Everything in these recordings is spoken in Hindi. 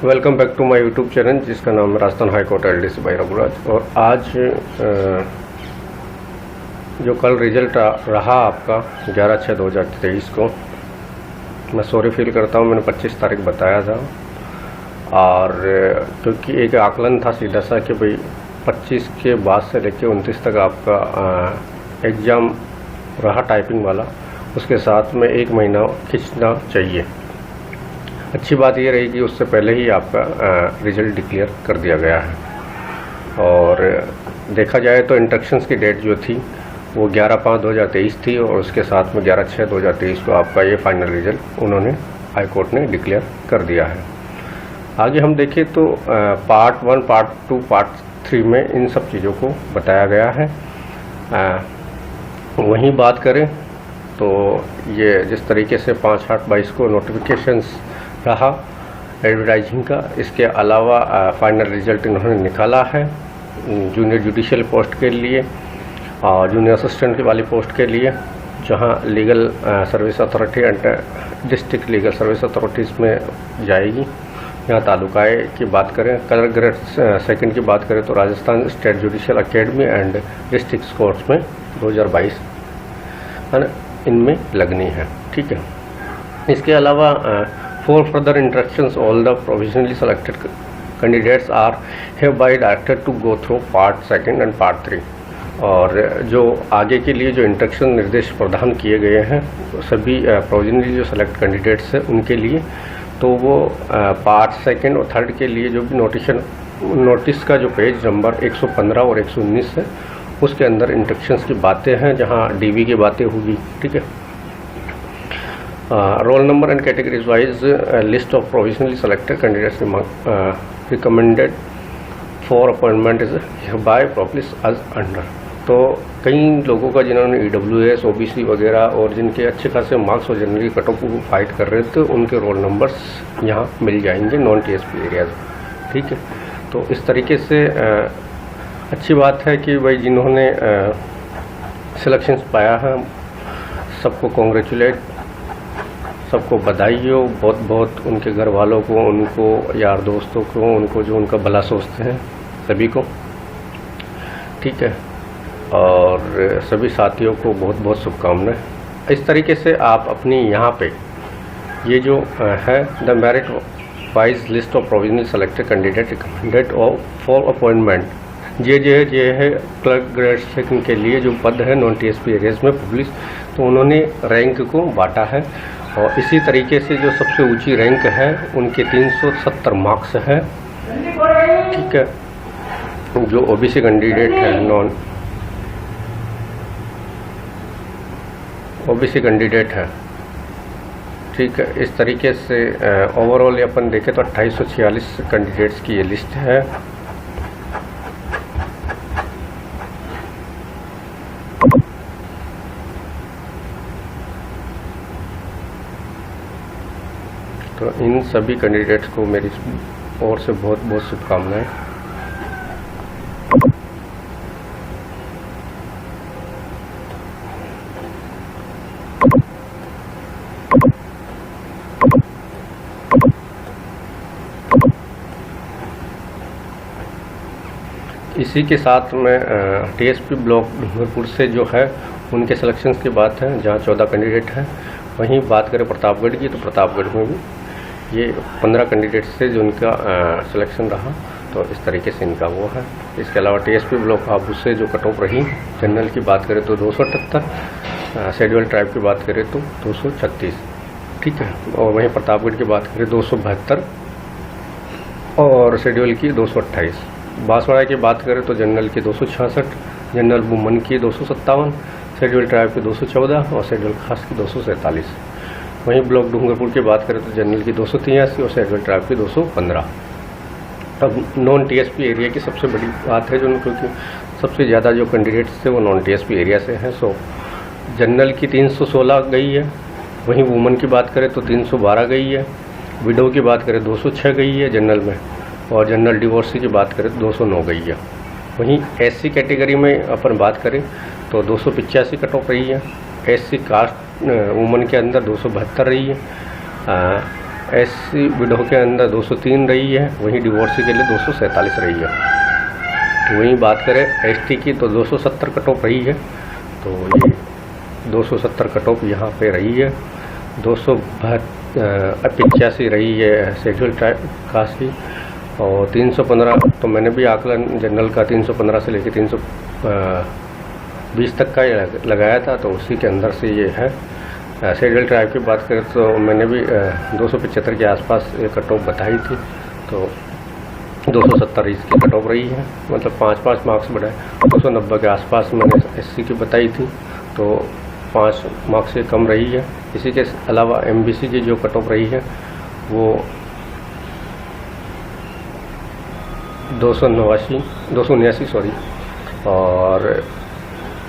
Welcome back to my YouTube channel जिसका नाम है Rajasthan high court LDC by Raghuraj. और आज जो कल रिजल्ट रहा आपका 11/6/2023 को, मैं सॉरी फील करता हूँ, मैंने 25 तारीख बताया था। और क्योंकि एक आकलन था सीधा सा कि भाई 25 के बाद से लेकर 29 तक आपका एग्ज़ाम रहा टाइपिंग वाला, उसके साथ में 1 महीना खींचना चाहिए। अच्छी बात ये रही कि उससे पहले ही आपका रिज़ल्ट डिक्लेयर कर दिया गया है। और देखा जाए तो इंस्ट्रक्शंस की डेट जो थी वो 11/5/2023 थी और उसके साथ में 11/6/2023 को आपका ये फाइनल रिज़ल्ट उन्होंने हाई कोर्ट ने डिक्लेयर कर दिया है। आगे हम देखें तो पार्ट 1, पार्ट 2, पार्ट 3 में इन सब चीज़ों को बताया गया है। वहीं बात करें तो ये जिस तरीके से 5/8/22 को नोटिफिकेशंस रहा एडवर्टाइजिंग का, इसके अलावा फाइनल रिज़ल्ट इन्होंने निकाला है जूनियर जुडिशियल पोस्ट के लिए और जूनियर असिस्टेंट वाली पोस्ट के लिए, जहां legal service authority and district legal service authorities में जाएगी। यहाँ तालुकाए की बात करें, कलर ग्रेड 2 की बात करें तो Rajasthan state judicial academy and district courts में 2022 है ना, इनमें लगनी है। ठीक है। इसके अलावा for further instructions all the provisionally selected candidates are hereby directed to go through part 2 and part 3। और जो आगे के लिए जो इंस्ट्रक्शन निर्देश प्रदान किए गए हैं सभी प्रोविजनली जो सेलेक्ट कैंडिडेट्स हैं उनके लिए, तो वो पार्ट 2 और 3 के लिए जो भी नोटिस का जो पेज नंबर 115 और 119 है उसके अंदर इंस्ट्रक्शंस की बातें हैं, जहां DV की बातें होगी। ठीक है। Roll number and categories wise list of provisionally selected candidates recommended for appointment is by publish as under. तो कई लोगों का जिन्होंने EWS, OBC वगैरह और जिनके अच्छे खासे मार्क्स और जनरली कट ऑफ को फाइट कर रहे थे, उनके रोल नंबर्स यहाँ मिल जाएंगे नॉन TSP एरियाज। ठीक है। तो इस तरीके से अच्छी बात है कि भाई जिन्होंने सिलेक्शंस पाया है सबको कॉन्ग्रेचुलेट, सबको बधाई हो, बहुत बहुत उनके घर वालों को, उनको यार दोस्तों को, उनको जो उनका भला सोचते हैं सभी को। ठीक है। और सभी साथियों को बहुत बहुत शुभकामनाएं। इस तरीके से आप अपनी यहाँ पे ये जो है the merit wise list of provisionally selected candidate recommended for appointment जे है क्लर्क ग्रेड 2 के लिए जो पद है नॉन TSP एरियाज में पब्लिश, तो उन्होंने रैंक को बांटा है। और इसी तरीके से जो सबसे ऊंची रैंक है उनके 370 मार्क्स है। ठीक है। जो OBC कैंडिडेट है, नॉन OBC कैंडिडेट है। ठीक है। इस तरीके से ओवरऑल अपन देखें तो 2846 कैंडिडेट्स की ये लिस्ट है। तो इन सभी कैंडिडेट्स को मेरी ओर से बहुत बहुत शुभकामनाएं। इसी के साथ में TSP ब्लॉक डूंगरपुर से जो है उनके सिलेक्शंस की बात है, जहां 14 कैंडिडेट हैं। वहीं बात करें प्रतापगढ़ की तो प्रतापगढ़ में भी ये 15 कैंडिडेट्स से जो उनका सिलेक्शन रहा, तो इस तरीके से इनका वो है। इसके अलावा TSP ब्लॉक हापुड़ से जो कट ऑफ रही, जनरल की बात करें तो 278, शेड्यूल ट्राइब की बात करें तो 236। ठीक है। और वहीं प्रतापगढ़ की बात करें 272 और शेड्यूल की 228। बांसवाड़ा की बात करें तो जनरल की 266, जनरल वुमन की 257, शेड्यूल ट्राइब की 214 और शेड्यूल खास की 247। वहीं ब्लॉक डूंगरपुर की बात करें तो जनरल की 283 और शेड्यूल ट्राइब की 215। अब नॉन TSP एरिया की सबसे बड़ी बात है, जो क्योंकि सबसे ज़्यादा जो कैंडिडेट्स थे वो नॉन TSP एरिया से हैं। सो जनरल की 316 गई है, वहीं वुमन की बात करें तो 312 गई है, विडो की बात करें 206 गई है जनरल में, और जनरल डिवोर्सी की बात करें तो 209 गई है। वहीं SC कैटेगरी में अपन बात करें तो 285 कट ऑफ रही है। SC कास्ट वुमन के अंदर 272 रही है। SC विडो के अंदर 203 रही है, वहीं डिवोर्सी के लिए 247 रही है। तो वहीं बात करें ST की तो 270 कट ऑफ रही है, तो ये 270 कट ऑफ यहाँ पे रही है। 285 रही है शेड्यूल कास्ट की, और 315 तो मैंने भी आकलन जनरल का 315 से लेकर 320 तक का ही लगाया था, तो उसी के अंदर से ये है। शेड्यूल ट्राइब की बात करें तो मैंने भी 275 के आसपास ये कट ऑफ बताई थी, तो 270 इसकी कट ऑफ रही है, मतलब 5 मार्क्स बढ़ाए। 290 के आसपास मैंने SC की बताई थी, तो 5 मार्क्स से कम रही है। इसी के अलावा MBC की जो कट ऑफ रही है वो 279 सॉरी, और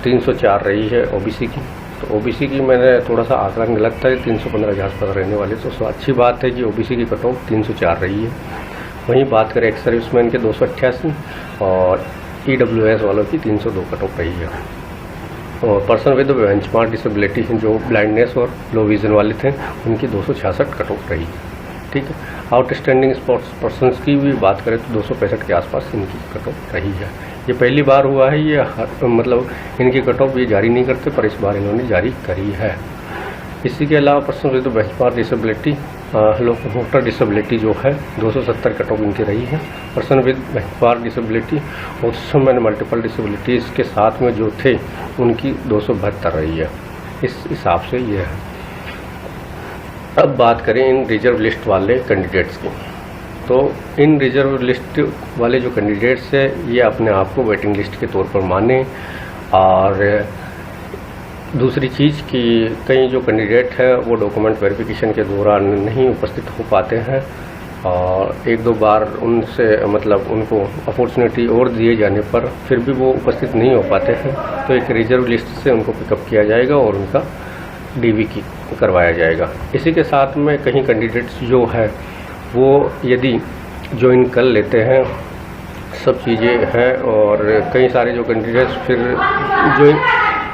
304 रही है OBC की। तो OBC की मैंने थोड़ा सा आंकड़ा गलत था, 315 के आसपास रहने वाले, तो अच्छी बात है कि OBC की कट ऑफ 304 रही है। वहीं बात करें एक्स सर्विसमैन के 288 और EWS वालों की 302 कट ऑफ रही है। और पर्सन विद बेंचमार्क डिसेबिलिटी जो ब्लाइंडनेस और लो विजन वाले थे उनकी 266 कट ऑफ रही है। ठीक है, आउटस्टैंडिंग स्पोर्ट्स पर्सन की भी बात करें तो 265 के आसपास इनकी कट ऑफ रही है। ये पहली बार हुआ है, ये मतलब इनकी कट ऑफ ये जारी नहीं करते, पर इस बार इन्होंने जारी करी है। इसी के अलावा person with benchmark disability locomotor disability जो है 270 कट ऑफ इनकी रही है। Person with benchmark disability autism and multiple disabilities के साथ में जो थे उनकी 272 रही है। इस हिसाब से ये है। अब बात करें इन रिजर्व लिस्ट वाले कैंडिडेट्स की, तो इन रिजर्व लिस्ट वाले जो कैंडिडेट्स है ये अपने आप को वेटिंग लिस्ट के तौर पर माने। और दूसरी चीज़ कि कई जो कैंडिडेट है वो डॉक्यूमेंट वेरिफिकेशन के दौरान नहीं उपस्थित हो पाते हैं, और 1-2 बार उनसे मतलब उनको अपॉर्चुनिटी और दिए जाने पर फिर भी वो उपस्थित नहीं हो पाते हैं, तो एक रिजर्व लिस्ट से उनको पिकअप किया जाएगा और उनका DV की करवाया जाएगा। इसी के साथ में कहीं कैंडिडेट्स जो है वो यदि ज्वाइन कर लेते हैं, सब चीज़ें हैं, और कई सारे जो कैंडिडेट्स फिर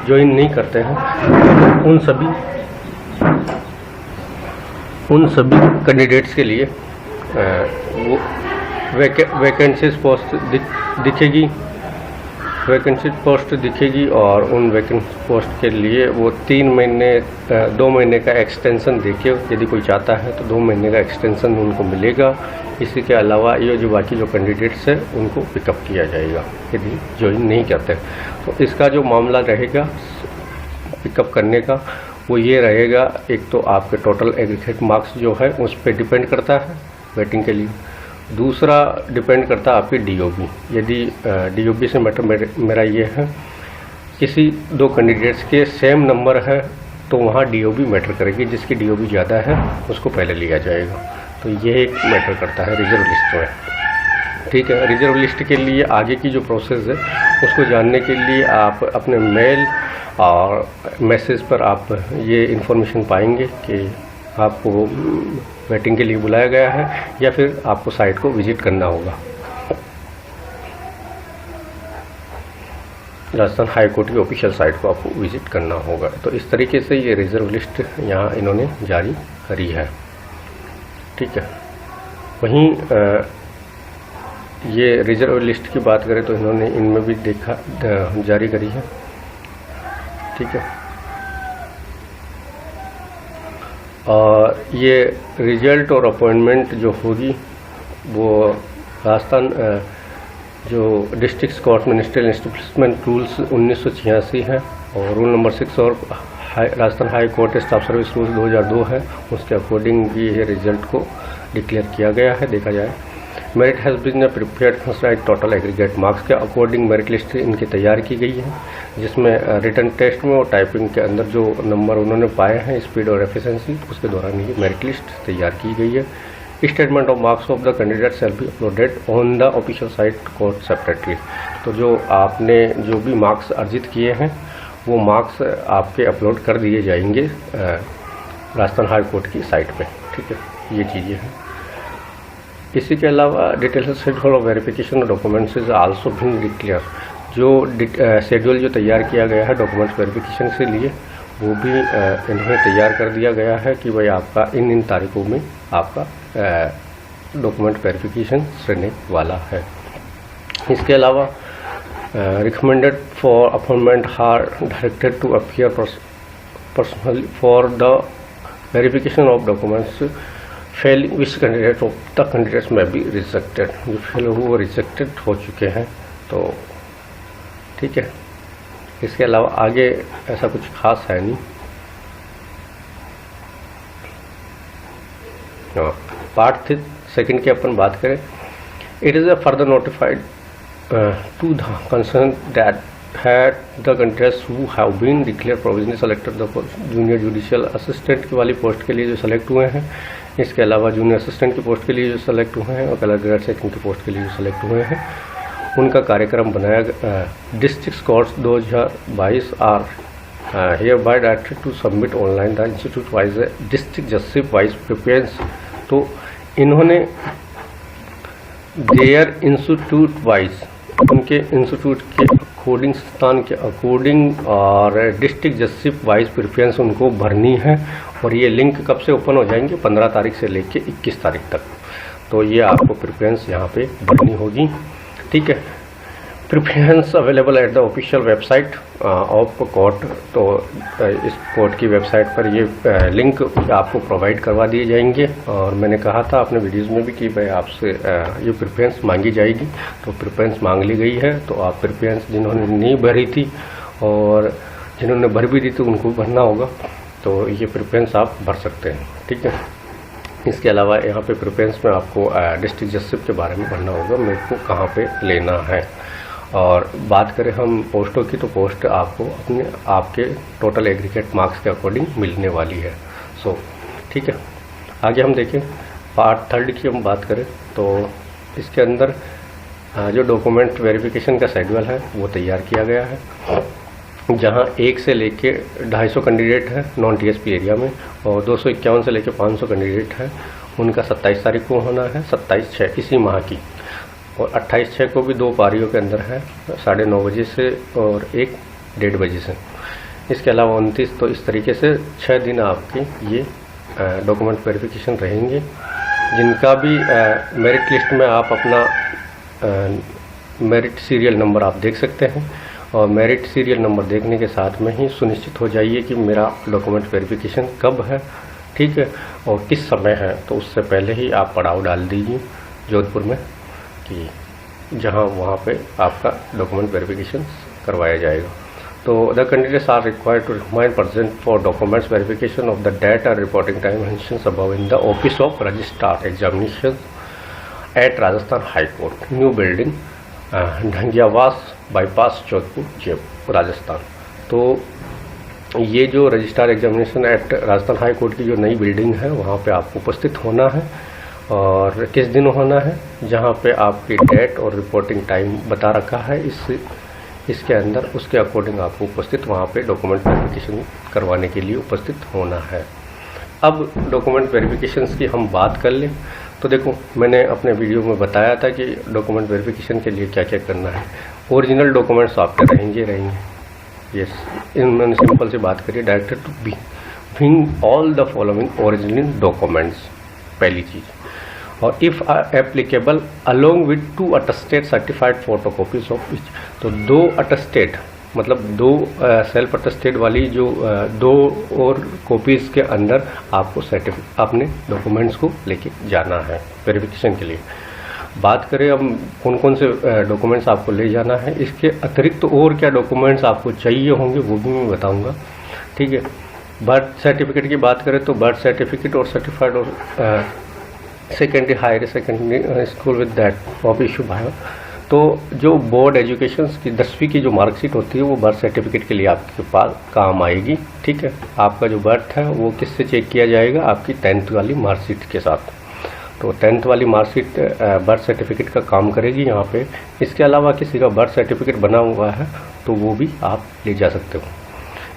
ज्वाइन नहीं करते हैं, उन सभी कैंडिडेट्स के लिए वो वैकेंसीज पोस्ट दिखेगी, और उन वैकेंसी पोस्ट के लिए वो 2 महीने का एक्सटेंशन देके यदि कोई चाहता है तो 2 महीने का एक्सटेंशन उनको मिलेगा। इसी के अलावा ये जो बाकी जो कैंडिडेट्स है उनको पिकअप किया जाएगा यदि ज्वाइन नहीं करते। तो इसका जो मामला रहेगा पिकअप करने का वो ये रहेगा, एक तो आपके टोटल एग्रीगेट मार्क्स जो है उस पर डिपेंड करता है वेटिंग के लिए। दूसरा डिपेंड करता है आपकी DOB। यदि DOB से मैटर मेरा ये है, किसी 2 कैंडिडेट्स के सेम नंबर है तो वहाँ DOB मैटर करेगी, जिसकी DOB ज़्यादा है उसको पहले लिया जाएगा। तो ये एक मैटर करता है रिजर्व लिस्ट में। ठीक है, रिजर्व लिस्ट के लिए आगे की जो प्रोसेस है उसको जानने के लिए आप अपने मेल और मैसेज पर आप ये इन्फॉर्मेशन पाएंगे कि आपको वेटिंग के लिए बुलाया गया है, या फिर आपको साइट को विजिट करना होगा। राजस्थान हाई कोर्ट की ऑफिशियल साइट को आपको विजिट करना होगा। तो इस तरीके से ये रिजर्व लिस्ट यहाँ इन्होंने जारी करी है। ठीक है, वहीं ये रिजर्व लिस्ट की बात करें तो इन्होंने इनमें भी जारी करी है। ठीक है, और ये रिजल्ट और अपॉइंटमेंट जो होगी वो राजस्थान जो district court ministerial establishment rules 1986 है, और रूल नंबर 6 और Rajasthan high court staff service rules 2002 है, उसके अकॉर्डिंग ये रिजल्ट को डिक्लेयर किया गया है। देखा जाए merit has been prepared considering total aggregate marks के अकॉर्डिंग मेरिट लिस्ट इनकी तैयार की गई है, जिसमें रिटन टेस्ट में और टाइपिंग के अंदर जो नंबर उन्होंने पाए हैं स्पीड और एफिशिएंसी, उसके दौरान ये मेरिट लिस्ट तैयार की गई है। Statement of marks of the candidate shall be uploaded on the official site court separately. तो जो आपने जो भी मार्क्स अर्जित किए हैं वो मार्क्स आपके अपलोड कर दिए जाएंगे राजस्थान हाई कोर्ट की साइट पे। ठीक है, ये चीज़ें हैं। इसी के अलावा detail schedule of verification documents is also being declare. जो शेड्यूल जो तैयार किया गया है डॉक्यूमेंट्स वेरिफिकेशन के लिए वो भी इन्होंने तैयार कर दिया गया है कि भाई आपका इन तारीखों में आपका डॉक्यूमेंट वेरिफिकेशन रहने वाला है। इसके अलावा recommended for appointment are directed to appear personally for the verification of documents fail which candidate of the candidates may be rejected, जो फेल वो रिजेक्टेड हो चुके हैं। तो ठीक है, इसके अलावा आगे ऐसा कुछ खास है नहीं। पार्ट 2 की अपन बात करें, it is a further notified to the concern that had the candidates who have been declare provisionally selected the junior judicial assistant की वाली पोस्ट के लिए जो सेलेक्ट हुए हैं, इसके अलावा जूनियर असिस्टेंट की पोस्ट के लिए जो सेलेक्ट हुए हैं और कलर ग्रेड सेकंड की पोस्ट के लिए जो सेलेक्ट हुए हैं, उनका कार्यक्रम बनाया district courts 2022 are hereby directed to submit online the institute wise district justice wise prepares. तो इन्होंने देयर इंस्टीट्यूट वाइज उनके इंस्टीट्यूट के अकॉर्डिंग, संस्थान के अकॉर्डिंग और डिस्ट्रिक्ट जस्टिस वाइज प्रिफरेंस उनको भरनी है। और ये लिंक कब से ओपन हो जाएंगे? 15 तारीख से लेके 21 तारीख तक। तो ये आपको प्रिफरेंस यहाँ पे भरनी होगी। ठीक है, preference available at the official website of court. तो इस कोर्ट की वेबसाइट पर ये लिंक आपको प्रोवाइड करवा दिए जाएंगे। और मैंने कहा था अपने वीडियोस में भी कि भाई आपसे ये प्रिफरेंस मांगी जाएगी, तो प्रिफरेंस मांग ली गई है। तो आप प्रिफरेंस जिन्होंने नहीं भरी थी और जिन्होंने भर भी दी थी उनको भरना होगा। तो ये प्रिफरेंस आप भर सकते हैं। ठीक है, इसके अलावा यहाँ पे प्रिफरेंस में आपको डिस्ट्रिक्ट जस्टिस के बारे में भरना होगा, मेरे को कहाँ पे लेना है। और बात करें हम पोस्टों की, तो पोस्ट आपको अपने आपके टोटल एग्रीगेट मार्क्स के अकॉर्डिंग मिलने वाली है। सो ठीक है, आगे हम देखें पार्ट 3 की हम बात करें तो इसके अंदर जो डॉक्यूमेंट वेरिफिकेशन का शेड्यूल है वो तैयार किया गया है, जहां 1 से लेके 250 कैंडिडेट है नॉन टीएसपी एरिया में, और 251 से लेके 500 कैंडिडेट है। उनका 27 तारीख को होना है, 27/6 इसी माह की। और 28/6 को भी 2 पारियों के अंदर है, 9:30 बजे से और 1-1:30 बजे से। इसके अलावा 29, तो इस तरीके से 6 दिन आपके ये डॉक्यूमेंट वेरिफिकेशन रहेंगे, जिनका भी मेरिट लिस्ट में आप अपना मेरिट सीरियल नंबर आप देख सकते हैं। और मेरिट सीरियल नंबर देखने के साथ में ही सुनिश्चित हो जाइए कि मेरा डॉक्यूमेंट वेरिफिकेशन कब है, ठीक है, और किस समय है। तो उससे पहले ही आप पड़ाव डाल दीजिए जोधपुर में कि जहां वहां पे आपका डॉक्यूमेंट वेरिफिकेशन करवाया जाएगा। तो the candidates are required to remain present for documents verification of the date and reporting time mentions above in the office of registrar examination at Rajasthan high court, new building, Dhangiyawas bypass, Jodhpur, Jaipur, Rajasthan. तो ये जो registrar examination at Rajasthan high court की जो नई बिल्डिंग है वहाँ पे आपको उपस्थित होना है। और किस दिन होना है, जहाँ पे आपकी डेट और रिपोर्टिंग टाइम बता रखा है इसके अंदर, उसके अकॉर्डिंग आपको उपस्थित वहाँ पे डॉक्यूमेंट वेरिफिकेशन करवाने के लिए उपस्थित होना है। अब डॉक्यूमेंट वेरिफिकेशंस की हम बात कर लें तो देखो, मैंने अपने वीडियो में बताया था कि डॉक्यूमेंट वेरिफिकेशन के लिए क्या क्या करना है। ओरिजिनल डॉक्यूमेंट्स आपके रहेंगे। यस, इन्होंने सिंपल सी बात करी, directed to bring all the following original documents, पहली चीज़। और if applicable along with 2 attested certified photocopies of which, तो 2 अटेस्टेड मतलब 2 सेल्फ अटेस्टेड वाली जो 2 और कॉपीज़ के अंदर आपको अपने डॉक्यूमेंट्स को लेके जाना है वेरिफिकेशन के लिए। बात करें अब कौन कौन से डॉक्यूमेंट्स आपको ले जाना है, इसके अतिरिक्त तो और क्या डॉक्यूमेंट्स आपको चाहिए होंगे वो भी मैं बताऊंगा। ठीक है, बर्थ सर्टिफिकेट की बात करें तो बर्थ सर्टिफिकेट और सर्टिफाइड और secondary higher secondary school with that of issue by. तो जो बोर्ड एजुकेशन की 10वीं की जो मार्कशीट होती है वो बर्थ सर्टिफिकेट के लिए आपके पास काम आएगी। ठीक है, आपका जो बर्थ है वो किससे चेक किया जाएगा, आपकी 10th वाली मार्कशीट के साथ। तो 10th वाली मार्कशीट बर्थ सर्टिफिकेट का काम करेगी यहाँ पे। इसके अलावा किसी का बर्थ सर्टिफिकेट बना हुआ है तो वो भी आप ले जा सकते हो।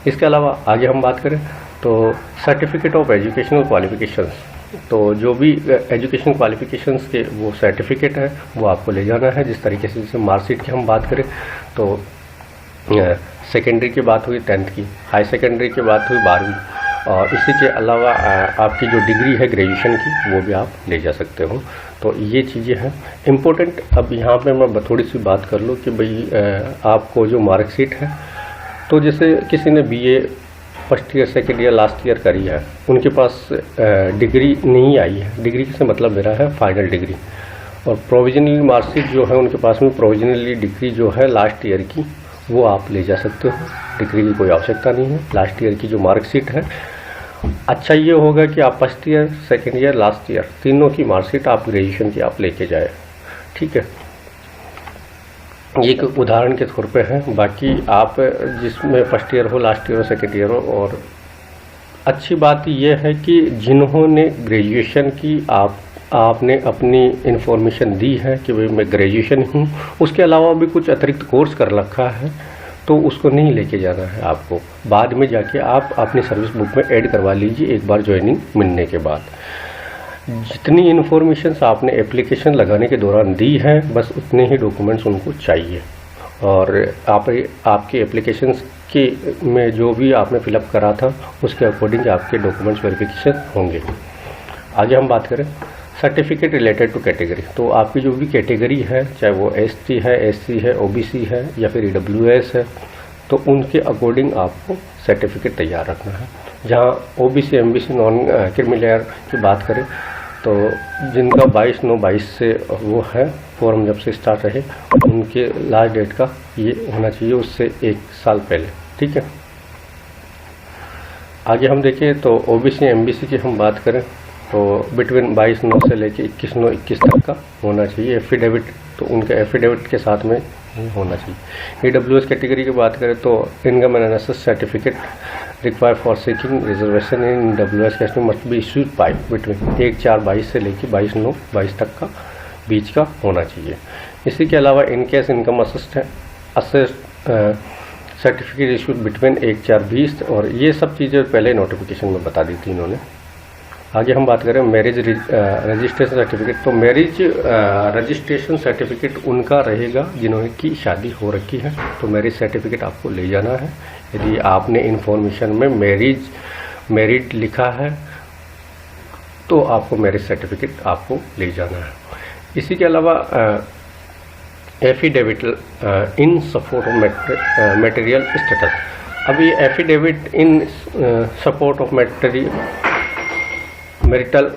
इसके अलावा आगे हम बात करें तो सर्टिफिकेट ऑफ एजुकेशनल क्वालिफिकेशंस, तो जो भी एजुकेशन क्वालिफिकेशंस के वो सर्टिफिकेट है वो आपको ले जाना है। जिस तरीके से जैसे मार्कशीट की हम बात करें तो सेकेंडरी की बात हुई 10th की, हाई सेकेंडरी की बात हुई 12वीं, और इसी के अलावा आपकी जो डिग्री है ग्रेजुएशन की वो भी आप ले जा सकते हो। तो ये चीज़ें हैं इम्पोर्टेंट। अब यहाँ पे मैं थोड़ी सी बात कर लूँ कि भाई आपको जो मार्कशीट है, तो जैसे किसी ने BA first year second year last year करी है, उनके पास डिग्री नहीं आई है, डिग्री से मतलब मेरा है फाइनल डिग्री, और प्रोविजनली मार्कशीट जो है उनके पास में प्रोविजनली डिग्री जो है लास्ट ईयर की वो आप ले जा सकते हो। डिग्री की कोई आवश्यकता नहीं है, लास्ट ईयर की जो मार्कशीट है। अच्छा ये होगा कि आप first year second year last year तीनों की मार्कशीट आप ग्रेजुएशन की आप लेके जाए, ठीक है। ये एक उदाहरण के तौर पे है, बाकी आप जिसमें फर्स्ट ईयर हो, लास्ट ईयर हो, सेकेंड ईयर हो। और अच्छी बात यह है कि जिन्होंने ग्रेजुएशन की आपने अपनी इन्फॉर्मेशन दी है कि भाई मैं ग्रेजुएशन हूँ, उसके अलावा भी कुछ अतिरिक्त कोर्स कर रखा है, तो उसको नहीं लेके जाना है आपको। बाद में जाके आप अपनी सर्विस बुक में ऐड करवा लीजिए एक बार ज्वाइनिंग मिलने के बाद। जितनी इन्फॉर्मेशन आपने एप्लीकेशन लगाने के दौरान दी है, बस उतने ही डॉक्यूमेंट्स उनको चाहिए। और आपके एप्लीकेशन के में जो भी आपने फिलअप करा था उसके अकॉर्डिंग आपके डॉक्यूमेंट्स वेरिफिकेशन होंगे। आगे हम बात करें सर्टिफिकेट रिलेटेड टू कैटेगरी। तो आपकी जो भी कैटेगरी है, चाहे वो ST है, SC है, OBC है या फिर EWS है, तो उनके अकॉर्डिंग आपको सर्टिफिकेट तैयार रखना है। जहाँ OBC MBC नॉन क्रिमिनल की बात करें तो जिनका 22/9/22 से वो है फॉर्म जब से स्टार्ट रहे, उनके लास्ट डेट का ये होना चाहिए उससे 1 साल पहले, ठीक है। आगे हम देखें तो OBC MBC की हम बात करें तो बिटवीन 22/9 से लेके 21/9/21 तक का होना चाहिए। एफिडेविट तो उनके एफिडेविट के साथ में होना चाहिए। EWS कैटेगरी की बात करें तो income analysis certificate required for seeking reservation in EWS category must be issued by between 1/4/22 से लेके 22/9/22 तक का बीच का होना चाहिए। इसी के अलावा in case income assist certificate issued between 1/4/20, और ये सब चीज़ें पहले नोटिफिकेशन में बता दी थी इन्होंने। आगे हम बात करें मैरिज रजिस्ट्रेशन सर्टिफिकेट। तो मैरिज रजिस्ट्रेशन सर्टिफिकेट उनका रहेगा जिन्होंने की शादी हो रखी है, तो मैरिज सर्टिफिकेट आपको ले जाना है। यदि आपने इन्फॉर्मेशन में मैरिड लिखा है तो आपको मैरिज सर्टिफिकेट आपको ले जाना है। इसी के अलावा affidavit in support of material status. अब ये affidavit in support of marital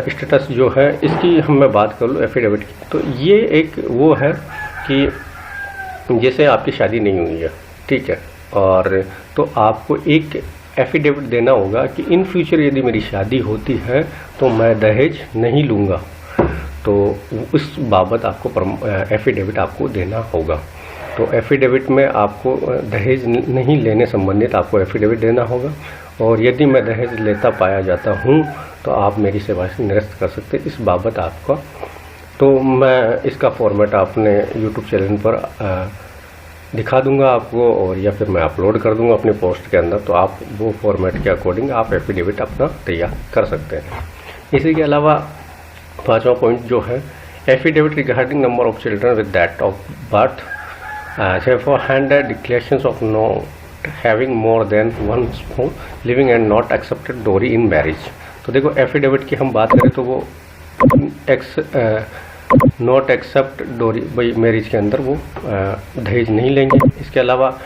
status जो है, इसकी मैं बात कर लूँ एफिडेविट की, तो ये एक वो है कि जैसे आपकी शादी नहीं हुई है, ठीक है, और तो आपको एक एफिडेविट देना होगा कि इन फ्यूचर यदि मेरी शादी होती है तो मैं दहेज नहीं लूँगा, तो उस बाबत आपको एफिडेविट आपको देना होगा। तो एफिडेविट में आपको दहेज नहीं लेने संबंधित आपको एफिडेविट देना होगा, और यदि मैं दहेज लेता पाया जाता हूँ तो आप मेरी सेवा से निरस्त कर सकते इस बाबत आपका। तो मैं इसका फॉर्मेट आपने YouTube चैनल पर दिखा दूंगा आपको, और या फिर मैं अपलोड कर दूंगा अपने पोस्ट के अंदर, तो आप वो फॉर्मेट के अकॉर्डिंग आप एफिडेविट अपना तैयार कर सकते हैं। इसी के अलावा 5वां पॉइंट जो है affidavit regarding number of children with that of birth for hand declarations of know having more than one spoon living and not accepted डोरी इन मैरिज। तो देखो एफिडेविट की हम बात करें तो वो नॉट एक्सेप्ट डोरी भाई मैरिज के अंदर वो दहेज नहीं लेंगे। इसके अलावा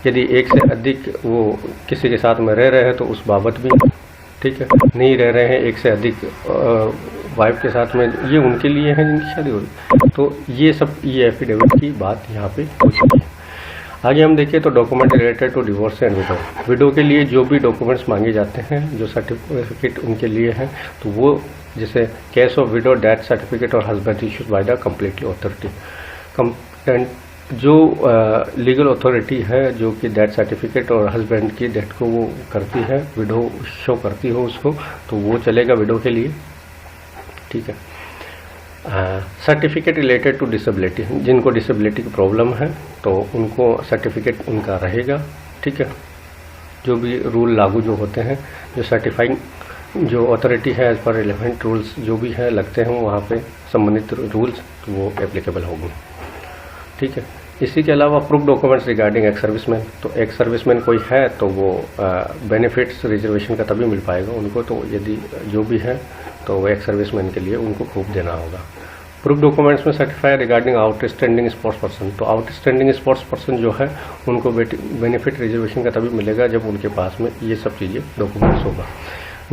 यदि एक से अधिक वो किसी के साथ में रह रहे हैं तो उस बाबत भी, ठीक है, नहीं रह रहे हैं एक से अधिक वाइफ के साथ में, ये उनके लिए हैं जिनकी शादी हो रही। तो ये सब ये एफिडेविट की बात यहाँ पे हो चुकी है। आगे हम देखें तो document related to divorce and widow के लिए जो भी डॉक्यूमेंट्स मांगे जाते हैं, जो सर्टिफिकेट उनके लिए हैं, तो वो जैसे case of widow death certificate और husband issued by the completely authority. Complaint जो लीगल अथॉरिटी है जो कि डेथ सर्टिफिकेट और हस्बैंड की डेथ को वो करती है, विडो शो करती हो उसको, तो वो चलेगा विडो के लिए, ठीक है। सर्टिफिकेट रिलेटेड टू डिसेबिलिटी, जिनको डिसेबिलिटी की प्रॉब्लम है तो उनको सर्टिफिकेट उनका रहेगा, ठीक है। जो भी रूल लागू जो होते हैं, जो सर्टिफाइंग जो अथॉरिटी है एज पर रिलेवेंट रूल्स जो भी है लगते हैं वहाँ पे संबंधित रूल्स, तो वो एप्लीकेबल होंगे, ठीक है। इसी के अलावा proof documents regarding ex serviceman, तो एक्स सर्विसमैन कोई है तो वो बेनिफिट्स रिजर्वेशन का तभी मिल पाएगा उनको, तो यदि जो भी है तो वो एक्स सर्विसमैन के लिए उनको प्रूफ देना होगा। प्रूफ डॉक्यूमेंट्स में certify regarding outstanding sports person, तो आउटस्टैंडिंग स्पोर्ट्स पर्सन जो है उनको बेनिफिट रिजर्वेशन का तभी मिलेगा जब उनके पास में ये सब चीज़ें डॉक्यूमेंट्स होगा।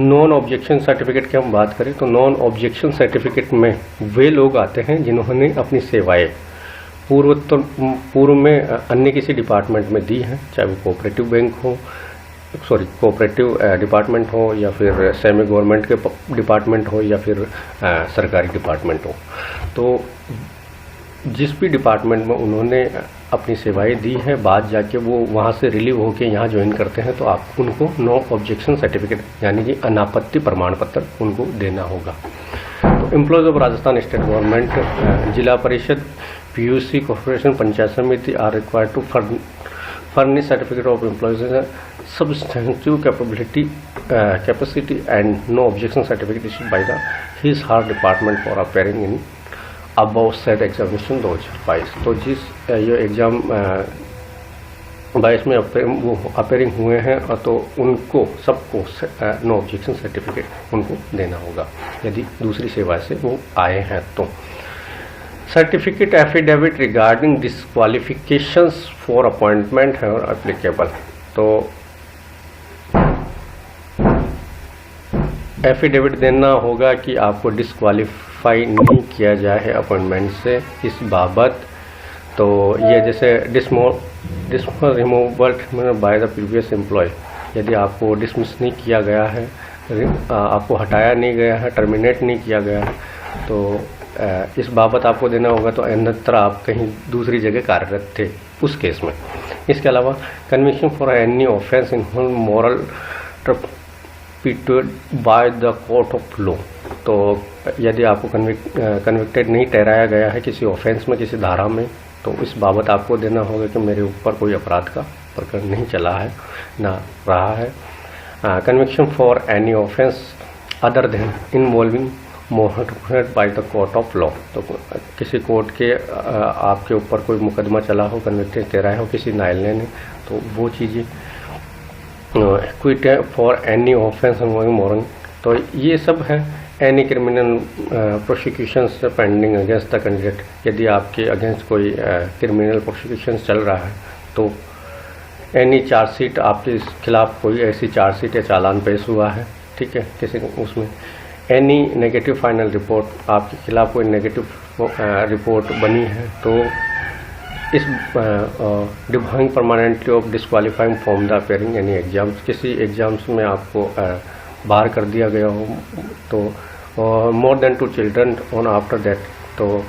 नॉन ऑब्जेक्शन सर्टिफिकेट की हम बात करें तो नॉन ऑब्जेक्शन सर्टिफिकेट में वे लोग आते हैं जिन्होंने अपनी सेवाएं पूर्व में अन्य किसी डिपार्टमेंट में दी हैं, चाहे वो कोऑपरेटिव बैंक हो, कोऑपरेटिव डिपार्टमेंट हो, या फिर सेमी गवर्नमेंट के डिपार्टमेंट हो, या फिर सरकारी डिपार्टमेंट हो। तो जिस भी डिपार्टमेंट में उन्होंने अपनी सेवाएं दी है, बाद जाके वो वहाँ से रिलीव होकर यहाँ ज्वाइन करते हैं, तो आप उनको नो ऑब्जेक्शन सर्टिफिकेट यानी कि अनापत्ति प्रमाण पत्र उनको देना होगा। तो employees of Rajasthan state government, Zila Parishad, PUC, corporation, panchayat samiti are required to furnish certificate of employees substantive capacity and no objection certificate issued by the his her department for appearing in above said examination 2022। तो जिस ये एग्ज़ाम 22 में वो अपेयरिंग हुए हैं तो उनको सबको नो ऑब्जेक्शन सर्टिफिकेट उनको देना होगा यदि दूसरी सेवा से वो आए हैं तो। Certificate affidavit regarding disqualifications for appointment है और एप्लीकेबल, तो एफिडेविट देना होगा कि आपको डिस्क्वालीफाई नहीं किया जाए है अपॉइंटमेंट से इस बाबत। तो ये जैसे dismiss removal by the previous employ, यदि आपको डिसमिस नहीं किया गया है, आपको हटाया नहीं गया है, टर्मिनेट नहीं किया गया है, तो इस बाबत आपको देना होगा। तो अन्यत्र आप कहीं दूसरी जगह कार्यरत थे उस केस में। इसके अलावा conviction for any offence in moral turpitude by the court of law, तो यदि आपको कन्विक्टेड नहीं ठहराया गया है किसी ऑफेंस में, किसी धारा में, तो इस बाबत आपको देना होगा कि मेरे ऊपर कोई अपराध का प्रकरण नहीं चला है ना रहा है। Conviction for any offence other than involving murder by the court of law, तो किसी कोर्ट के आपके ऊपर कोई मुकदमा चला हो, कन्विक्टेड ठहराया हो किसी न्यायालय ने, तो वो चीज़ें क्विट फॉर एनी ऑफेंस मोरंग, तो ये सब है। Any criminal prosecutions pending against the candidate, यदि आपके अगेंस्ट कोई क्रिमिनल प्रोसिक्यूशन चल रहा है तो एनी चार्जशीट, आपके खिलाफ कोई ऐसी चार्जशीट या चालान पेश हुआ है, ठीक है, किसी उसमें एनी नेगेटिव फाइनल रिपोर्ट, आपके खिलाफ कोई नेगेटिव रिपोर्ट बनी है, तो इस defying permanently of disqualifying from the appearing any exams, किसी एग्जाम्स में आपको बाहर कर दिया गया हो, तो more than 2 children on after that, तो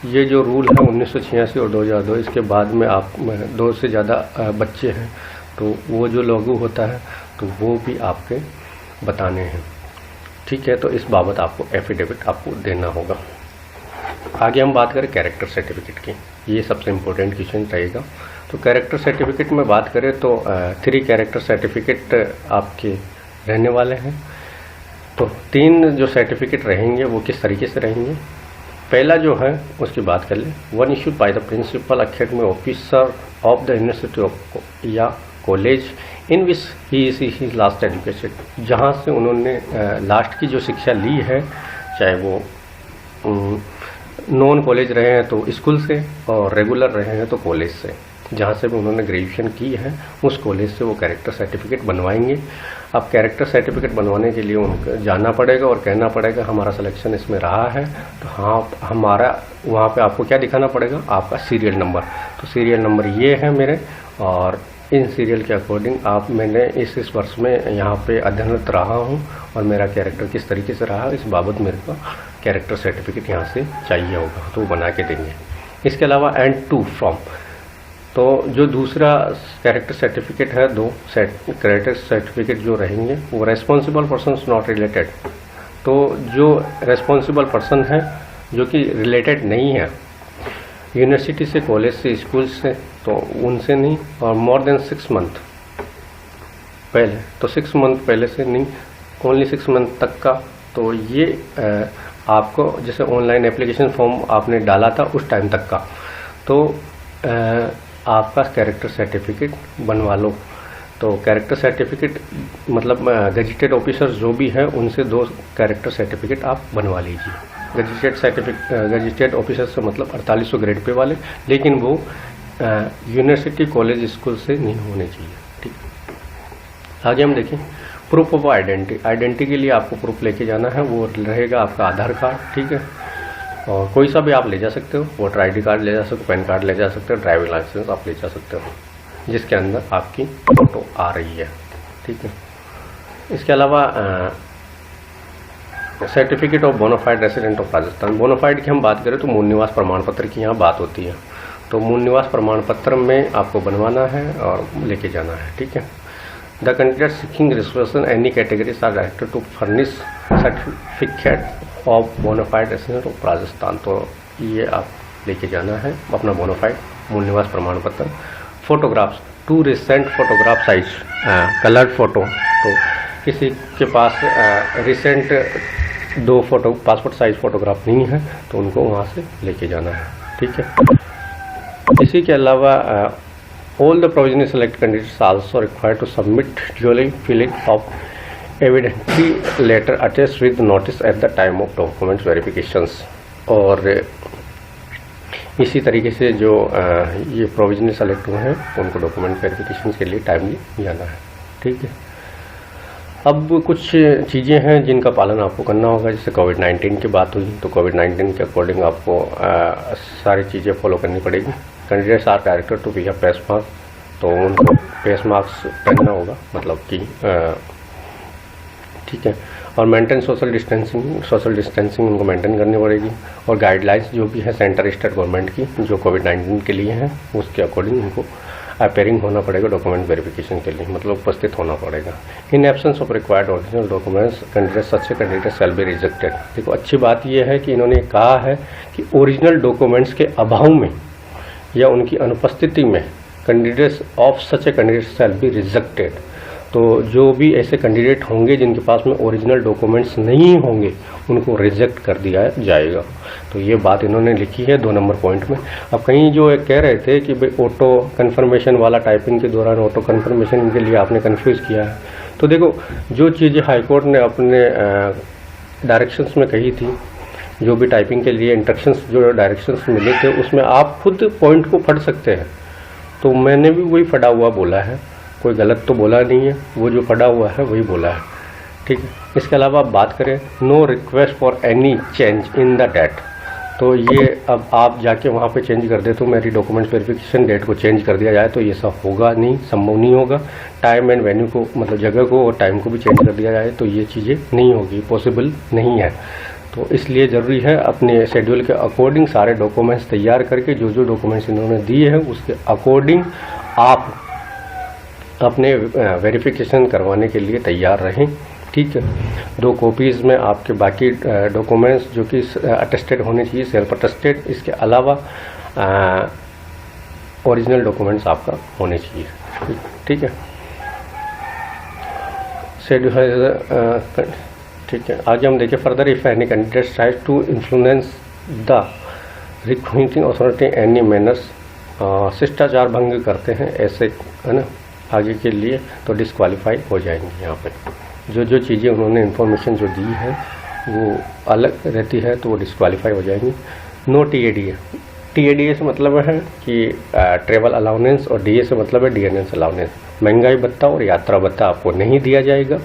ये जो रूल है 1986 और 2002, इसके बाद में आप 2 से ज़्यादा बच्चे हैं तो वो जो लागू होता है तो वो भी आपके बताने हैं, ठीक है। तो इस बाबत आपको एफिडेविट आपको देना होगा। आगे हम बात करें कैरेक्टर सर्टिफिकेट की, ये सबसे इम्पोर्टेंट क्वेश्चन रहेगा। तो कैरेक्टर सर्टिफिकेट में बात करें तो 3 कैरेक्टर सर्टिफिकेट आपके रहने वाले हैं। तो 3 जो सर्टिफिकेट रहेंगे वो किस तरीके से रहेंगे, पहला जो है उसकी बात कर लें। 1 issued by the principal academy officer of the university of या college in which he last education, जहाँ से उन्होंने लास्ट की जो शिक्षा ली है, चाहे वो नॉन कॉलेज रहे हैं तो स्कूल से और रेगुलर रहे हैं तो कॉलेज से, जहाँ से भी उन्होंने ग्रेजुएशन की है उस कॉलेज से वो कैरेक्टर सर्टिफिकेट बनवाएंगे। अब कैरेक्टर सर्टिफिकेट बनवाने के लिए उनको जाना पड़ेगा और कहना पड़ेगा हमारा सिलेक्शन इसमें रहा है, तो हाँ हमारा वहाँ पे आपको क्या दिखाना पड़ेगा, आपका सीरियल नंबर। तो सीरियल नंबर ये है मेरे, और इन सीरियल के अकॉर्डिंग आप मैंने इस वर्ष में यहाँ पे अध्ययनरत रहा हूँ और मेरा कैरेक्टर किस तरीके से रहा, इस बाबत मेरे को कैरेक्टर सर्टिफिकेट यहाँ से चाहिए होगा, तो वो बना के देंगे। इसके अलावा एंड 2 फॉर्म, तो जो दूसरा कैरेक्टर सर्टिफिकेट है, 2 कैरेक्टर सर्टिफिकेट जो रहेंगे वो रेस्पॉन्सिबल पर्सन नॉट रिलेटेड, तो जो रेस्पॉन्सिबल पर्सन है जो कि रिलेटेड नहीं है यूनिवर्सिटी से, कॉलेज से, स्कूल से, तो उनसे नहीं, और मोर देन 6 मंथ पहले, तो 6 मंथ पहले से नहीं, ओनली 6 मंथ तक का। तो ये आपको जैसे ऑनलाइन एप्लीकेशन फॉर्म आपने डाला था उस टाइम तक का, तो आपका कैरेक्टर सर्टिफिकेट बनवा लो। तो कैरेक्टर सर्टिफिकेट मतलब गजेटेड ऑफिसर जो भी है उनसे 2 कैरेक्टर सर्टिफिकेट आप बनवा लीजिए। गजेटेड ऑफिसर से मतलब 4800 ग्रेड पे वाले, लेकिन वो यूनिवर्सिटी कॉलेज स्कूल से नहीं होने चाहिए। ठीक, आगे हम देखें प्रूफ ऑफ आइडेंटिटी के लिए आपको प्रूफ लेके जाना है, वो रहेगा आपका आधार कार्ड। ठीक है, और कोई सा भी आप ले जा सकते हो, वोटर आईडी कार्ड ले जा सकते हो, पैन कार्ड ले जा सकते हो, ड्राइविंग लाइसेंस आप ले जा सकते हो जिसके अंदर आपकी फ़ोटो आ रही है। ठीक है, इसके अलावा certificate of bona fide resident of Rajasthan. Bona fide की हम बात करें तो मूल निवास प्रमाण पत्र की यहाँ बात होती है, तो मूल निवास प्रमाण पत्र में आपको बनवाना है और लेके जाना है। ठीक है, the candidate seeking reservation any categories are directed to furnish certificate of bona fide resident of Rajasthan. तो ये आप लेके जाना है अपना बोनाफाइड मूल निवास प्रमाण पत्र। Photographs 2 recent photograph size coloured photo, तो किसी के पास recent 2 photo passport size photograph नहीं है तो उनको वहाँ से लेके जाना है। ठीक है, इसी के अलावा all the provisionally select candidates also required to submit duly filling of evidentiary letter attached with notice at the time of documents verifications. और इसी तरीके से जो ये प्रोविजनली सेलेक्ट हुए हैं उनको डॉक्यूमेंट वेरिफिकेशन के लिए टाइमली जाना है। ठीक है, अब कुछ चीज़ें हैं जिनका पालन आपको करना होगा। जैसे कोविड-19 की बात हुई तो कोविड-19 के अकॉर्डिंग आपको सारी चीज़ें फॉलो करनी पड़ेगी। Candidates are directed to be a face mask, तो उनको फेस मास्क पहनना होगा, मतलब कि ठीक है, और मेंटेन सोशल डिस्टेंसिंग उनको मेंटेन करनी पड़ेगी। और गाइडलाइंस जो भी है सेंटर स्टेट गवर्नमेंट की जो कोविड-19 के लिए हैं उसके अकॉर्डिंग उनको अपेयरिंग होना पड़ेगा डॉक्यूमेंट वेरिफिकेशन के लिए, मतलब उपस्थित होना पड़ेगा। In absence of required original documents candidate such candidate shall be rejected. देखो अच्छी बात यह है कि इन्होंने कहा है कि ओरिजिनल डॉक्यूमेंट्स के अभाव में या उनकी अनुपस्थिति में candidates of such a candidate shall be rejected. तो जो भी ऐसे कैंडिडेट होंगे जिनके पास में ओरिजिनल डॉक्यूमेंट्स नहीं होंगे उनको रिजेक्ट कर दिया जाएगा। तो ये बात इन्होंने लिखी है 2 नंबर पॉइंट में। अब कहीं जो कह रहे थे कि भाई ऑटो कन्फर्मेशन वाला टाइपिंग के दौरान ऑटो कन्फर्मेशन के लिए आपने कन्फ्यूज़ किया है, तो देखो जो चीज़ें हाईकोर्ट ने अपने डायरेक्शंस में कही थी, जो भी टाइपिंग के लिए इंस्ट्रक्शंस जो डायरेक्शंस मिले थे उसमें आप खुद पॉइंट को पढ़ सकते हैं। तो मैंने भी वही पढ़ा हुआ बोला है, कोई गलत तो बोला नहीं है, वो जो पढ़ा हुआ है वही बोला है। ठीक है, इसके अलावा आप बात करें no request for any change in the date, तो ये अब आप जाके वहाँ पे चेंज कर दे तो मेरी डॉक्यूमेंट वेरिफिकेशन डेट को चेंज कर दिया जाए तो ये सब होगा नहीं, संभव नहीं होगा। टाइम एंड वेन्यू को मतलब जगह को और टाइम को भी चेंज कर दिया जाए तो ये चीज़ें नहीं होगी, पॉसिबल नहीं है। तो इसलिए ज़रूरी है अपने शेड्यूल के अकॉर्डिंग सारे डॉक्यूमेंट्स तैयार करके जो जो डॉक्यूमेंट्स इन्होंने दिए हैं उसके अकॉर्डिंग आप अपने वेरिफिकेशन करवाने के लिए तैयार रहें। ठीक है, 2 कॉपीज़ में आपके बाकी डॉक्यूमेंट्स जो कि अटेस्टेड होने चाहिए, सेल्फ अटेस्टेड, इसके अलावा ओरिजिनल डॉक्यूमेंट्स आपका होने चाहिए। ठीक है, शेड्यूल है। ठीक है, आगे हम देखें further if any candidate tries to influence the recruiting authority any manners, शिष्टाचार भंग करते हैं ऐसे, है ना, आगे के लिए तो डिस्क्वालीफाई हो जाएंगे। यहाँ पे जो जो चीज़ें उन्होंने इन्फॉर्मेशन जो दी है वो अलग रहती है तो वो डिस्क्वालीफाई हो जाएंगी। नो TADA, TADA से मतलब है कि ट्रेवल अलाउंस, और DA से मतलब है DNS अलाउंस। महंगाई भत्ता और यात्रा भत्ता आपको नहीं दिया जाएगा।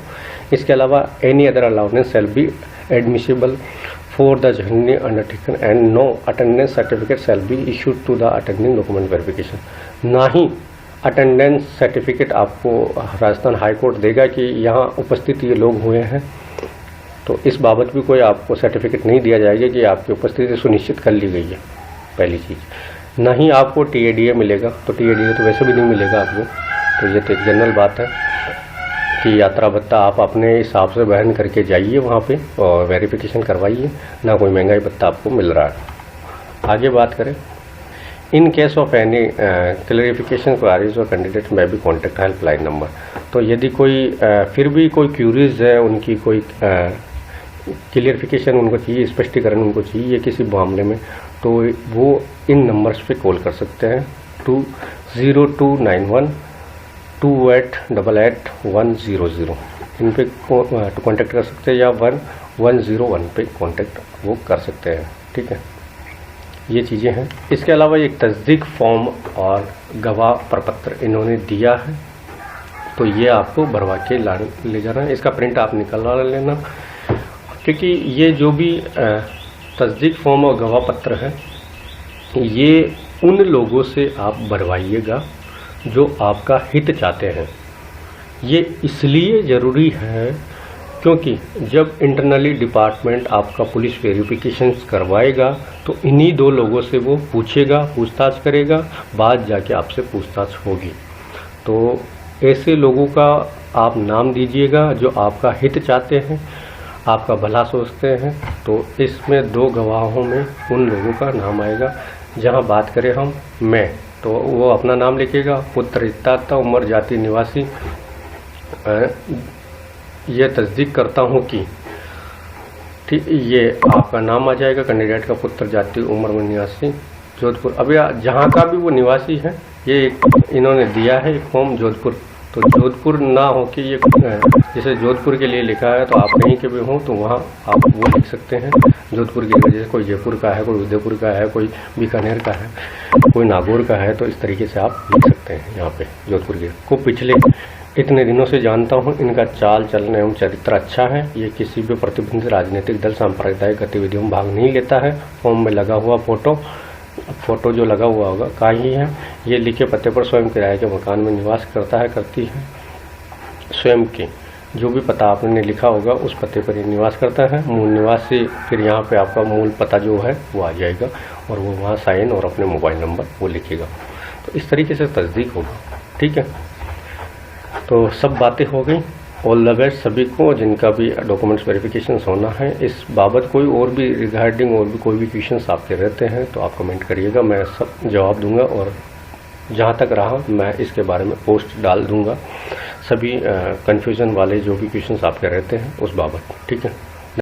इसके अलावा any other allowance shall be admissible for the journey undertaken and no attendance certificate shall be issued to the attending document verification. ना ही अटेंडेंस सर्टिफिकेट आपको राजस्थान हाई कोर्ट देगा कि यहाँ उपस्थित ये लोग हुए हैं, तो इस बाबत भी कोई आपको सर्टिफिकेट नहीं दिया जाएगा कि आपकी उपस्थिति सुनिश्चित कर ली गई है, पहली चीज़। ना ही आपको TADA मिलेगा, तो TADA तो वैसे भी नहीं मिलेगा आपको। तो ये तो एक जनरल बात है कि यात्रा भत्ता आप अपने हिसाब से वहन करके जाइए वहाँ पे और वेरिफिकेशन करवाइए, ना कोई महंगाई भत्ता आपको मिल रहा है। आगे बात करें, in case of any clarification queries और कैंडिडेट में भी कॉन्टैक्ट हेल्पलाइन नंबर। तो यदि कोई फिर भी कोई क्यूरीज है, उनकी कोई क्लियरिफिकेशन उनको चाहिए, स्पष्टीकरण उनको चाहिए किसी मामले में, तो वो इन नंबर्स पे कॉल कर सकते हैं। 02912888 इन पे कॉन्टेक्ट कर सकते हैं, या 1101 पे कॉन्टेक्ट वो कर सकते हैं। ठीक है, ये चीज़ें हैं। इसके अलावा एक तस्दीक फॉर्म और गवाह प्रपत्र इन्होंने दिया है, तो ये आपको भरवा के ले जाना है। इसका प्रिंट आप निकलवा लेना, क्योंकि ये जो भी तस्दीक फॉर्म और गवाह पत्र है, ये उन लोगों से आप भरवाइएगा जो आपका हित चाहते हैं। ये इसलिए ज़रूरी है क्योंकि जब इंटरनली डिपार्टमेंट आपका पुलिस वेरिफिकेशन करवाएगा तो इन्हीं दो लोगों से वो पूछेगा, पूछताछ करेगा, बाद जाके आपसे पूछताछ होगी। तो ऐसे लोगों का आप नाम दीजिएगा जो आपका हित चाहते हैं, आपका भला सोचते हैं। तो इसमें 2 गवाहों में उन लोगों का नाम आएगा। जहां बात करें हम मैं, तो वो अपना नाम लिखेगा, पुत्र, रिश्ता, उम्र, जाति, निवासी। ये तस्दीक करता हूं कि ठीक, ये आपका नाम आ जाएगा, कैंडिडेट का पुत्र, जाति, उम्र में निवासी, जोधपुर। अब जहाँ का भी वो निवासी है, ये इन्होंने दिया है एक फॉर्म जोधपुर, तो जोधपुर ना हो कि ये जैसे जोधपुर के लिए लिखा है, तो आप कहीं के भी हों तो वहाँ आप वो लिख सकते हैं जोधपुर की वजह से। कोई जयपुर का है, कोई उदयपुर का है, कोई बीकानेर का है, कोई नागौर का है, तो इस तरीके से आप लिख सकते हैं यहाँ पे जोधपुर के को। पिछले इतने दिनों से जानता हूँ, इनका चाल चलन एवं चरित्र अच्छा है। ये किसी भी प्रतिबंधित राजनीतिक दल, सांप्रदायिक गतिविधियों में भाग नहीं लेता है। फॉर्म में लगा हुआ फोटो जो लगा हुआ होगा का ही है। ये लिखे पते पर स्वयं किराए के मकान में निवास करता है, करती है। स्वयं के जो भी पता आपने लिखा होगा उस पते पर ये निवास करता है। मूल निवास से फिर यहाँ पे आपका मूल पता जो है वो आ जाएगा, और वो वहाँ साइन और अपने मोबाइल नंबर वो लिखेगा। तो इस तरीके से तस्दीक होगा। ठीक है, तो सब बातें हो गई। ऑल द बेस्ट सभी को, जिनका भी डॉक्यूमेंट्स वेरिफिकेशन होना है। इस बाबत कोई और भी रिगार्डिंग और भी कोई भी क्वेश्चंस आपके रहते हैं तो आप कमेंट करिएगा, मैं सब जवाब दूंगा। और जहां तक रहा मैं इसके बारे में पोस्ट डाल दूंगा, सभी कन्फ्यूज़न वाले जो भी क्वेश्चंस आपके रहते हैं उस बाबत। ठीक है।